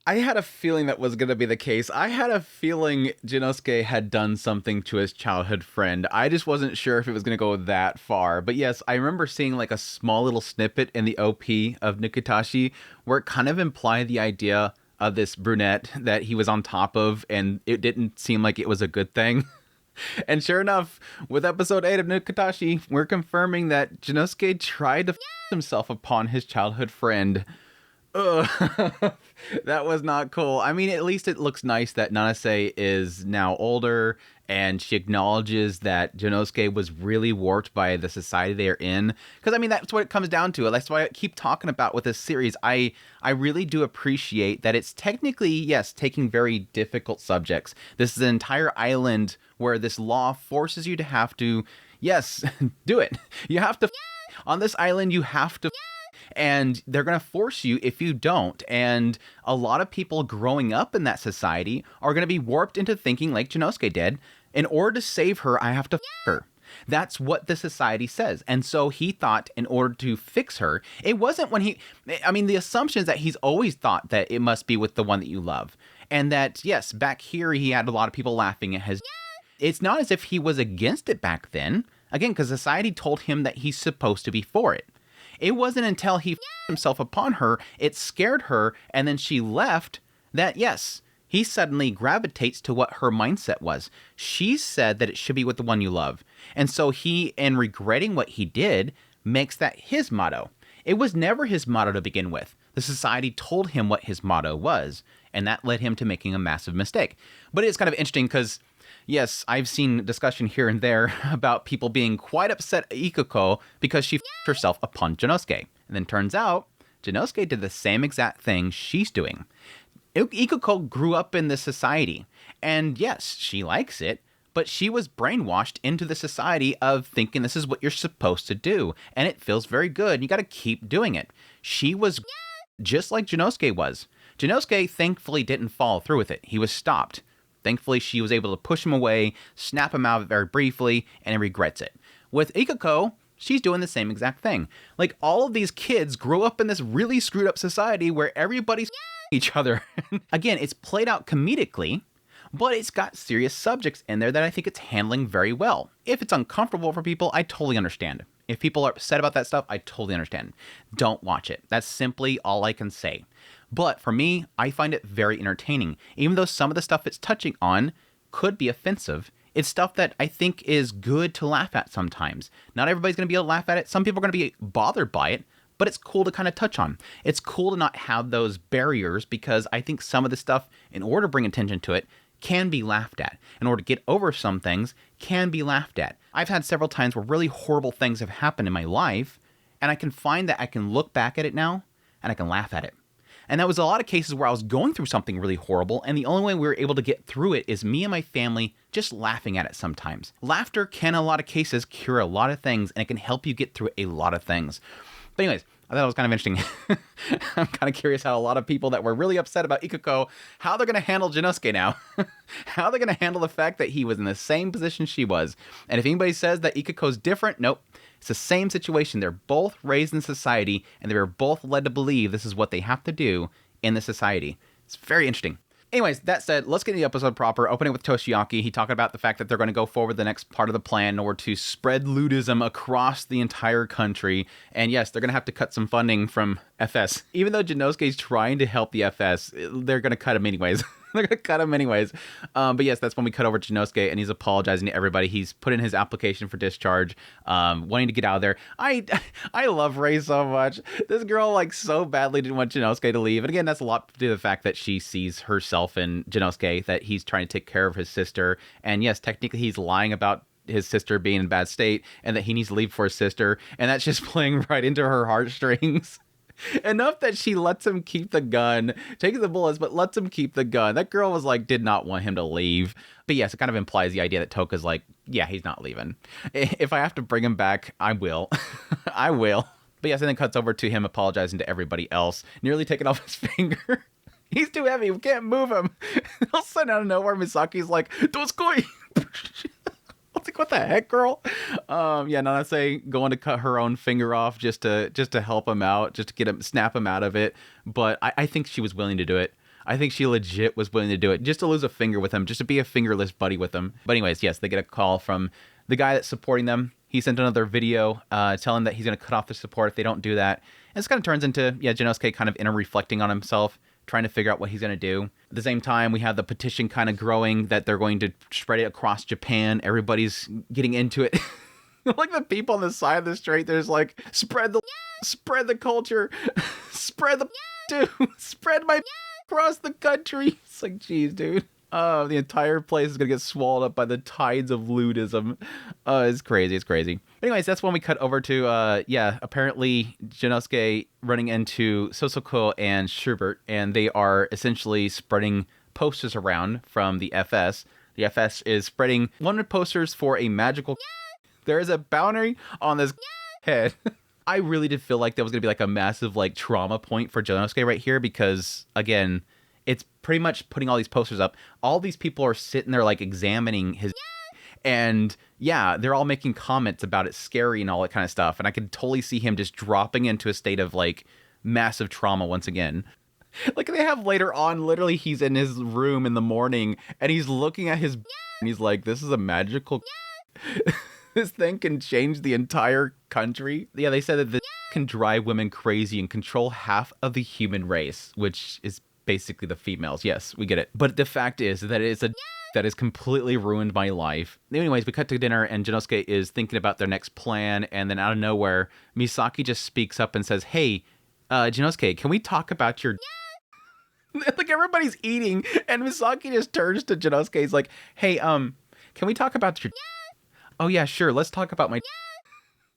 I had a feeling that was going to be the case. I had a feeling Janoske had done something to his childhood friend. I just wasn't sure if it was going to go that far. But yes, I remember seeing like a small little snippet in the OP of Nukitashi where it kind of implied the idea of this brunette that he was on top of, and it didn't seem like it was a good thing. And sure enough, with episode 8 of Nukitashi, we're confirming that Janoske tried to himself upon his childhood friend. Ugh. That was not cool. I mean, at least it looks nice that Nanase is now older and she acknowledges that Janoske was really warped by the society they're in. Because, I mean, that's what it comes down to. That's why I keep talking about with this series. I really do appreciate that it's technically, yes, taking very difficult subjects. This is an entire island where this law forces you to have to, yes, do it. You have to, on this island, you have to, and they're going to force you if you don't. And a lot of people growing up in that society are going to be warped into thinking like Janoske did. In order to save her, I have to her. That's what the society says. And so he thought in order to fix her, it wasn't when the assumption is that he's always thought that it must be with the one that you love. And that, yes, back here he had a lot of people laughing at his. It's not as if he was against it back then. Again, because society told him that he's supposed to be for it. It wasn't until he himself upon her, it scared her, and then she left, that yes, he suddenly gravitates to what her mindset was. She said that it should be with the one you love. And so he, in regretting what he did, makes that his motto. It was never his motto to begin with. The society told him what his motto was, and that led him to making a massive mistake. But it's kind of interesting because, yes, I've seen discussion here and there about people being quite upset at Ikuko because she herself upon Janoske. And then turns out, Janoske did the same exact thing she's doing. Ikuko grew up in this society, and yes, she likes it, but she was brainwashed into the society of thinking this is what you're supposed to do, and it feels very good, you gotta keep doing it. She was just like Janoske was. Janoske thankfully didn't follow through with it. He was stopped. Thankfully, she was able to push him away, snap him out of it very briefly, and he regrets it. With Ikuko, she's doing the same exact thing. Like, all of these kids grew up in this really screwed up society where everybody's each other. Again, it's played out comedically, but it's got serious subjects in there that I think it's handling very well. If it's uncomfortable for people, I totally understand. If people are upset about that stuff, I totally understand. Don't watch it. That's simply all I can say. But for me, I find it very entertaining. Even though some of the stuff it's touching on could be offensive, it's stuff that I think is good to laugh at sometimes. Not everybody's going to be able to laugh at it. Some people are going to be bothered by it, but it's cool to kind of touch on. It's cool to not have those barriers because I think some of the stuff, in order to bring attention to it, can be laughed at. In order to get over some things, can be laughed at. I've had several times where really horrible things have happened in my life, and I can find that I can look back at it now, and I can laugh at it. And that was a lot of cases where I was going through something really horrible, and the only way we were able to get through it is me and my family just laughing at it sometimes. Laughter can, in a lot of cases, cure a lot of things, and it can help you get through a lot of things. But anyways, I thought it was kind of interesting. I'm kind of curious how a lot of people that were really upset about Ikuko, how they're going to handle Janoske now. How they're going to handle the fact that he was in the same position she was. And if anybody says that Ikuko's different, nope. It's the same situation. They're both raised in society, and they were both led to believe this is what they have to do in the society. It's very interesting. Anyways, that said, let's get into the episode proper. Opening with Toshiaki, he talked about the fact that they're going to go forward the next part of the plan in order to spread ludism across the entire country. And yes, they're going to have to cut some funding from FS. Even though Janosuke's trying to help the FS, they're going to cut him anyways. They're going to cut him anyways. But yes, that's when we cut over to Janoske, and he's apologizing to everybody. He's put in his application for discharge, wanting to get out of there. I love Rei so much. This girl, like, so badly didn't want Janoske to leave. And again, that's a lot to do with the fact that she sees herself in Janoske, that he's trying to take care of his sister. And yes, technically he's lying about his sister being in a bad state and that he needs to leave for his sister. And that's just playing right into her heartstrings. Enough that she lets him keep the gun, takes the bullets, but lets him keep the gun. That girl was like, did not want him to leave. But yes, it kind of implies the idea that Toka's like, yeah, he's not leaving. If I have to bring him back, I will. I will. But yes, and then cuts over to him apologizing to everybody else, nearly taking off his finger. He's too heavy, we can't move him. All of a sudden, out of nowhere, Misaki's like, Doskoi! I was like, what the heck, girl? Yeah, Nanase going to cut her own finger off just to help him out, just to get him, snap him out of it. But I think she was willing to do it. I think she legit was willing to do it just to lose a finger with him, just to be a fingerless buddy with him. But anyways, yes, they get a call from the guy that's supporting them. He sent another video telling that he's going to cut off the support if they don't do that. And this kind of turns into, Janoske kind of inner reflecting on himself, trying to figure out what he's going to do. At the same time, we have the petition kind of growing that they're going to spread it across Japan. Everybody's getting into it. Like the people on the side of the street, there's like, spread the culture, spread the too, spread my across the country. It's like, geez, dude. The entire place is going to get swallowed up by the tides of ludism. It's crazy. It's crazy. Anyways, that's when we cut over to, apparently Janoske running into Sosoko and Schubert, and they are essentially spreading posters around from the FS. The FS is spreading wanted posters for a magical... There is a boundary on this head. I really did feel like that was going to be like a massive like trauma point for Janoske right here because, again, it's pretty much putting all these posters up. All these people are sitting there like examining his and yeah, they're all making comments about it scary and all that kind of stuff. And I could totally see him just dropping into a state of like massive trauma once again. Like they have later on, literally he's in his room in the morning and he's looking at his and he's like, this is a magical... This thing can change the entire country. Yeah, they said that this can drive women crazy and control half of the human race, which is basically the females. Yes, we get it. But the fact is that it's a that has completely ruined my life. Anyways, we cut to dinner and Janoske is thinking about their next plan. And then out of nowhere, Misaki just speaks up and says, hey, Janoske, can we talk about your... Like everybody's eating and Misaki just turns to Janoske. He's like, hey, can we talk about your... Oh yeah, sure. Let's talk about my...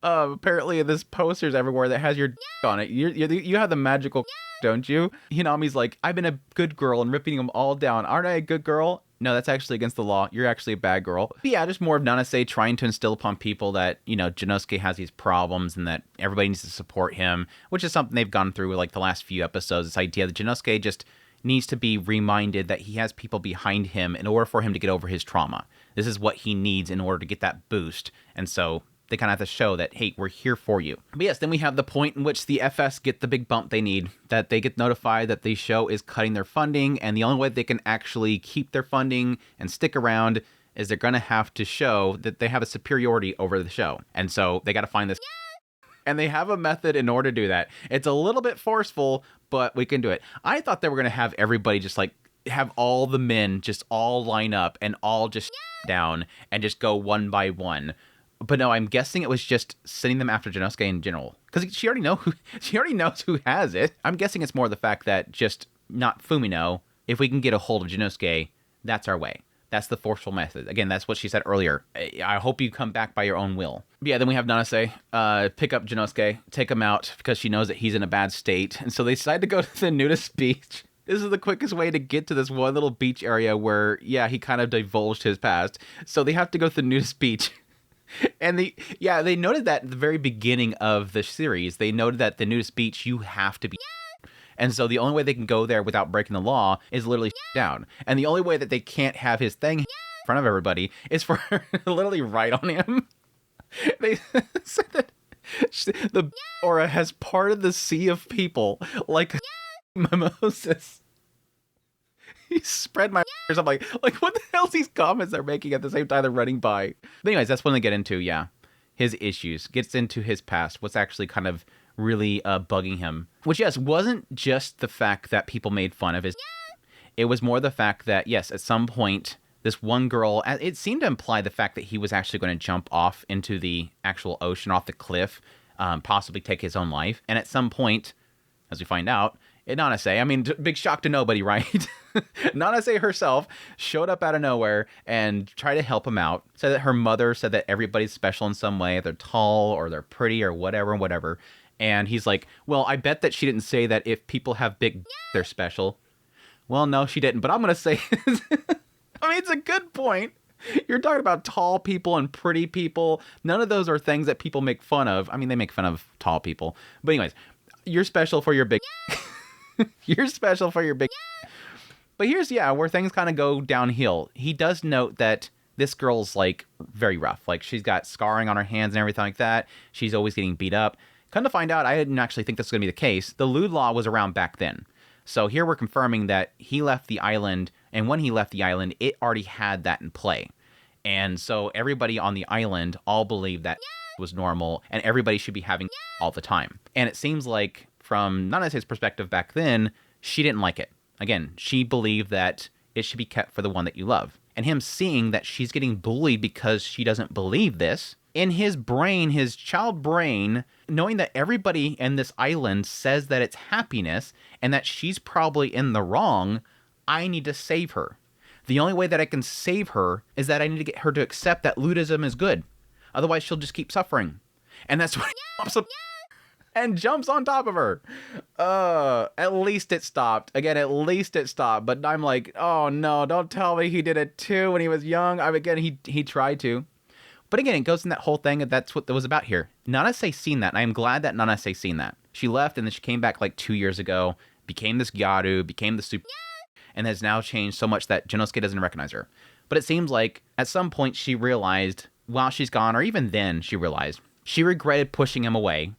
apparently there's posters everywhere that has your on it. You have the magical don't you? Hinami's like, I've been a good girl and ripping them all down. Aren't I a good girl? No, that's actually against the law. You're actually a bad girl. But yeah, just more of Nanase trying to instill upon people that, Janoske has these problems and that everybody needs to support him, which is something they've gone through with like the last few episodes. This idea that Janoske just needs to be reminded that he has people behind him in order for him to get over his trauma. This is what he needs in order to get that boost. And so they kind of have to show that, hey, we're here for you. But yes, then we have the point in which the FS get the big bump they need, that they get notified that the show is cutting their funding, and the only way they can actually keep their funding and stick around is they're going to have to show that they have a superiority over the show. And so they got to find this. And they have a method in order to do that. It's a little bit forceful, but we can do it. I thought they were going to have everybody just like have all the men just all line up and all just down and just go one by one. But no, I'm guessing it was just sending them after Janoske in general. Because she already knows who has it. I'm guessing it's more the fact that just not Fumino, if we can get a hold of Janoske, that's our way. That's the forceful method. Again, that's what she said earlier. I hope you come back by your own will. But yeah, then we have Nanase pick up Janoske, take him out because she knows that he's in a bad state. And so they decide to go to the nudist beach. This is the quickest way to get to this one little beach area where, yeah, he kind of divulged his past. So they have to go to the nudist beach. And they noted that at the very beginning of the series. They noted that the nudist beach, you have to be... And so the only way they can go there without breaking the law is literally down. And the only way that they can't have his thing in front of everybody is for her to literally write on him. They said that the aura has parted the sea of people like a mimosas. He spread my I'm like what the hell's these comments they're making at the same time they're running by? But anyways, that's when they get into, his issues. Gets into his past. What's actually kind of really bugging him. Which, yes, wasn't just the fact that people made fun of his... It was more the fact that, yes, at some point, this one girl... It seemed to imply the fact that he was actually going to jump off into the actual ocean, off the cliff, possibly take his own life. And at some point, as we find out, Nanase, I mean, big shock to nobody, right? Nanase herself showed up out of nowhere and tried to help him out. Said that her mother said that everybody's special in some way. They're tall or they're pretty or whatever. And he's like, well, I bet that she didn't say that if people have big they're special. Well, no, she didn't. But I'm going to say, I mean, it's a good point. You're talking about tall people and pretty people. None of those are things that people make fun of. I mean, they make fun of tall people. But anyways, you're special for your big... You're special for your big... But here's, where things kind of go downhill. He does note that this girl's, like, very rough. Like, she's got scarring on her hands and everything like that. She's always getting beat up. Come to find out, I didn't actually think this was going to be the case. The lewd law was around back then. So here we're confirming that he left the island, and when he left the island, it already had that in play. And so everybody on the island all believed that was normal, and everybody should be having all the time. And it seems like, from Nanase's perspective back then, she didn't like it. Again, she believed that it should be kept for the one that you love. And him seeing that she's getting bullied because she doesn't believe this, in his brain, his child brain, knowing that everybody in this island says that it's happiness and that she's probably in the wrong, I need to save her. The only way that I can save her is that I need to get her to accept that ludism is good. Otherwise, she'll just keep suffering. And that's what he pops up and jumps on top of her. At least it stopped. Again, at least it stopped. But I'm like, oh no, don't tell me he did it too when he was young. Again, he tried to. But again, it goes in that whole thing, and that's what that was about here. Nanase seen that, and I am glad that Nanase seen that. She left, and then she came back like 2 years ago, became this Gyaru, became the super, and has now changed so much that Janoske doesn't recognize her. But it seems like at some point she realized, while she's gone, or even then she realized, she regretted pushing him away,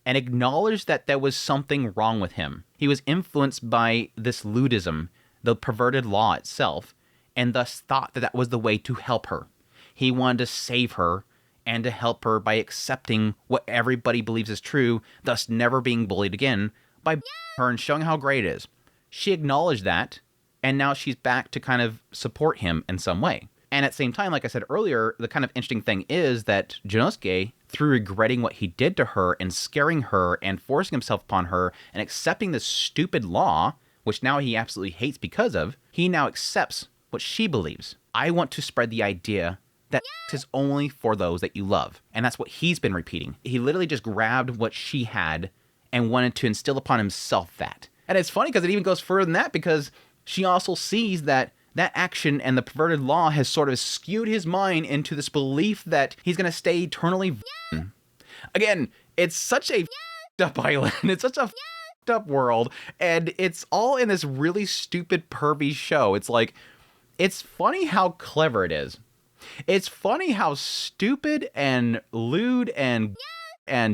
and acknowledged that there was something wrong with him. He was influenced by this ludism, the perverted law itself, and thus thought that that was the way to help her. He wanted to save her and to help her by accepting what everybody believes is true, thus never being bullied again, by her and showing how great it is. She acknowledged that, and now she's back to kind of support him in some way. And at the same time, like I said earlier, the kind of interesting thing is that Janoske, through regretting what he did to her and scaring her and forcing himself upon her and accepting this stupid law, which now he absolutely hates because of, he now accepts what she believes. I want to spread the idea that is only for those that you love. And that's what he's been repeating. He literally just grabbed what she had and wanted to instill upon himself that. And it's funny because it even goes further than that, because she also sees that that action and the perverted law has sort of skewed his mind into this belief that he's going to stay eternally. Again, it's such a up island. It's such a up world. And it's all in this really stupid, pervy show. It's like, it's funny how clever it is. It's funny how stupid and lewd and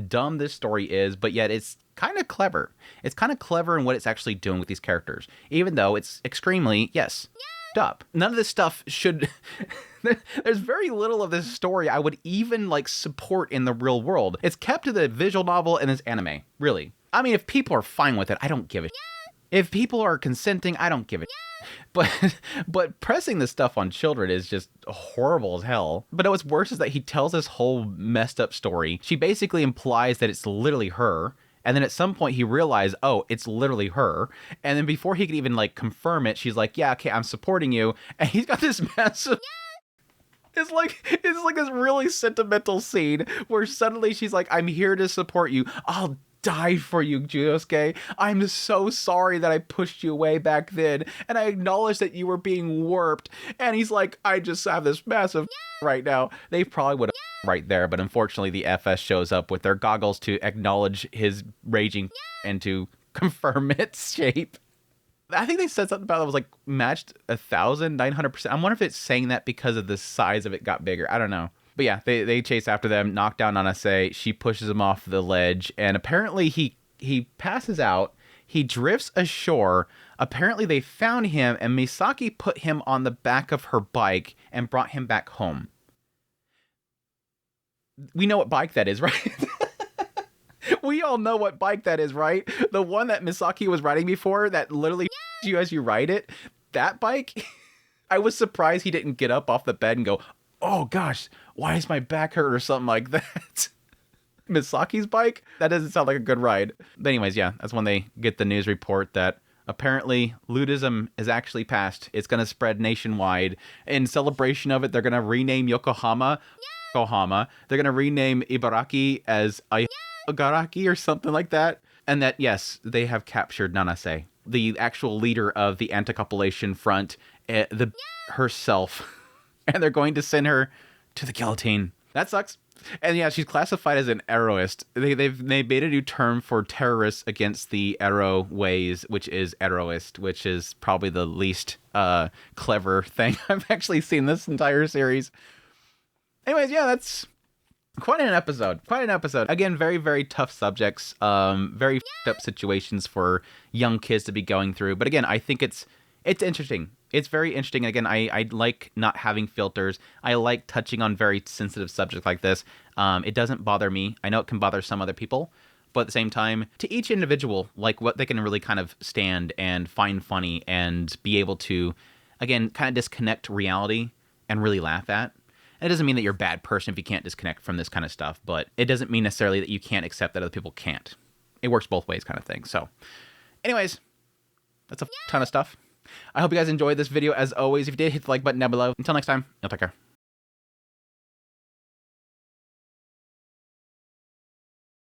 dumb this story is, but yet it's kind of clever. It's kind of clever in what it's actually doing with these characters, even though it's extremely, yes, up. None of this stuff should... There's very little of this story I would even, like, support in the real world. It's kept to the visual novel and this anime, really. I mean, if people are fine with it, I don't give a If people are consenting, I don't give a But pressing this stuff on children is just horrible as hell. But what's worse is that he tells this whole messed up story. She basically implies that it's literally her. And then at some point he realized, oh, it's literally her. And then before he could even like confirm it, she's like, yeah, okay, I'm supporting you. And he's got this massive... It's like this really sentimental scene where suddenly she's like, I'm here to support you. I'll die for you, Janoske. I'm so sorry that I pushed you away back then, and I acknowledge that you were being warped. And he's like, I just have this massive right now. They probably would have right there, but unfortunately the FS shows up with their goggles to acknowledge his raging and to confirm its shape. I think they said something about it was like matched 1,900%. I wonder if it's saying that because of the size of it got bigger. I don't know. But yeah, they chase after them, knock down Nanase. She pushes him off the ledge, and apparently he passes out. He drifts ashore. Apparently they found him, and Misaki put him on the back of her bike and brought him back home. We know what bike that is, right? We all know what bike that is, right? The one that Misaki was riding before that literally you as you ride it. That bike? I was surprised he didn't get up off the bed and go, oh gosh, why is my back hurt or something like that? Misaki's bike? That doesn't sound like a good ride. But anyways, yeah, that's when they get the news report that apparently ludism is actually passed. It's going to spread nationwide. In celebration of it, they're going to rename Yokohama. They're going to rename Ibaraki as Igaraki or something like that. And that, yes, they have captured Nanase, the actual leader of the anti-copulation front, herself. And they're going to send her to the guillotine. That sucks. And yeah, she's classified as an eroist. They made a new term for terrorists against the ero ways, which is eroist, which is probably the least clever thing I've actually seen this entire series. Anyways, yeah, Quite an episode. Quite an episode. Again, very, very tough subjects. Very f***ed up situations for young kids to be going through. But again, I think it's interesting. It's very interesting. Again, I like not having filters. I like touching on very sensitive subjects like this. It doesn't bother me. I know it can bother some other people. But at the same time, to each individual, like what they can really kind of stand and find funny and be able to, again, kind of disconnect reality and really laugh at. It doesn't mean that you're a bad person if you can't disconnect from this kind of stuff, but it doesn't mean necessarily that you can't accept that other people can't. It works both ways kind of thing. So anyways, that's a ton of stuff. I hope you guys enjoyed this video. As always, if you did, hit the like button down below. Until next time, y'all take care.